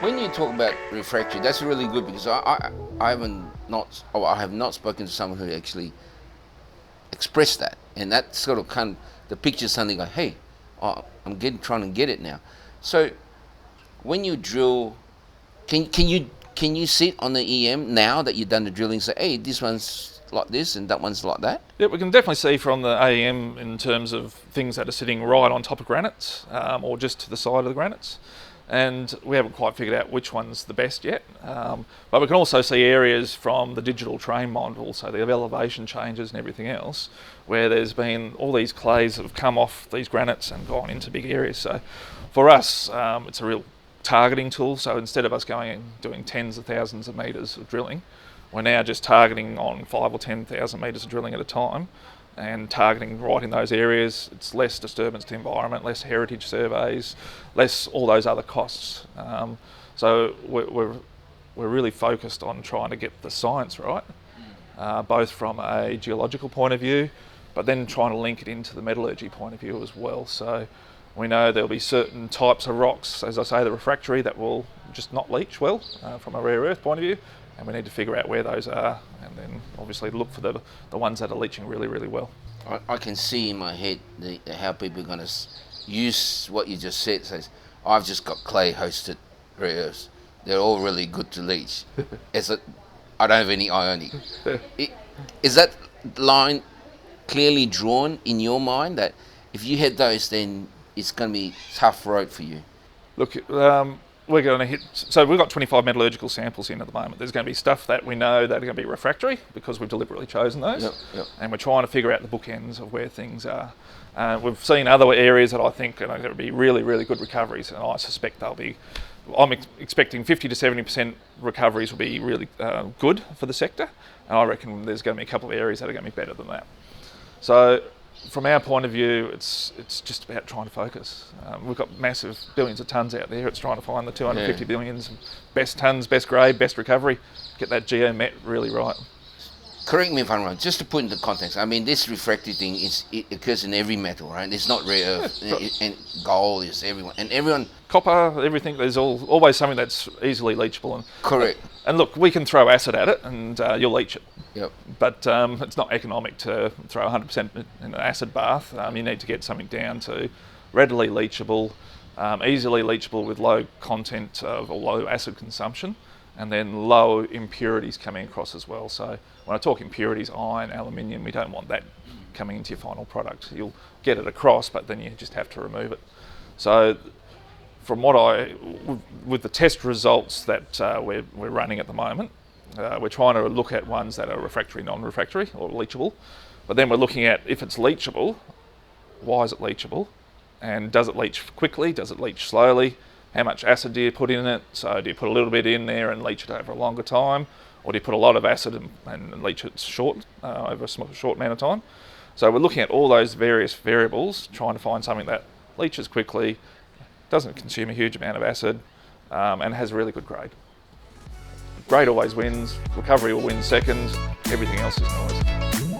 When you talk about refractory, that's really good because I have not spoken to someone who actually expressed that, and that sort of the picture suddenly like, hey, I'm trying to get it now. So when you drill, can you sit on the EM now that you've done the drilling, say, hey, this one's like this and that one's like that? Yeah, we can definitely see from the AEM in terms of things that are sitting right on top of granites or just to the side of the granites. And we haven't quite figured out which one's the best yet. But we can also see areas from the digital train model, so the elevation changes and everything else, where there's been all these clays that have come off these granites and gone into big areas. So for us, it's a real targeting tool. So instead of us going and doing tens of thousands of metres of drilling, we're now just targeting on 5,000 or 10,000 metres of drilling at a time, and targeting right in those areas. It's less disturbance to the environment, less heritage surveys, less all those other costs. So we're really focused on trying to get the science right, both from a geological point of view, but then trying to link it into the metallurgy point of view as well. So we know there'll be certain types of rocks, as I say, the refractory, that will just not leach well from a rare earth point of view, and we need to figure out where those are, and then obviously look for the ones that are leaching really, really well. I can see in my head how people are going to use what you just said. Says, I've just got clay hosted rare earths. They're all really good to leach. I don't have any ionic. Is that line clearly drawn in your mind that if you had those, then it's going to be tough road for you? Look, we're going to hit, so we've got 25 metallurgical samples in at the moment. There's going to be stuff that we know that are going to be refractory because we've deliberately chosen those. Yep. And we're trying to figure out the bookends of where things are. We've seen other areas that I think are going to be really, really good recoveries, and I suspect they'll be, I'm expecting 50 to 70% recoveries will be really good for the sector, and I reckon there's going to be a couple of areas that are going to be better than that. So from our point of view, it's just about trying to focus. We've got massive billions of tonnes out there. It's trying to find the 250 billions, best tonnes, best grade, best recovery, get that geomet really right. Correct me if I'm wrong, just to put into context, I mean, this refractory thing, it occurs in every metal, right? It's not rare earth, and gold is everyone. Copper, everything, there's always something that's easily leachable. And, correct. And look, we can throw acid at it and you'll leach it. Yep. But it's not economic to throw 100% in an acid bath. You need to get something down to readily leachable, easily leachable with low content of, or low acid consumption, and then low impurities coming across as well. So when I talk impurities, iron, aluminium, we don't want that coming into your final product. You'll get it across, but then you just have to remove it. So from with the test results that we're running at the moment, we're trying to look at ones that are refractory, non-refractory, or leachable. But then we're looking at, if it's leachable, why is it leachable? And does it leach quickly? Does it leach slowly? How much acid do you put in it? So do you put a little bit in there and leach it over a longer time? Or do you put a lot of acid and leach it short, over a short amount of time? So we're looking at all those various variables, trying to find something that leaches quickly, doesn't consume a huge amount of acid, and has really good grade. Grade always wins, recovery will win second, everything else is noise.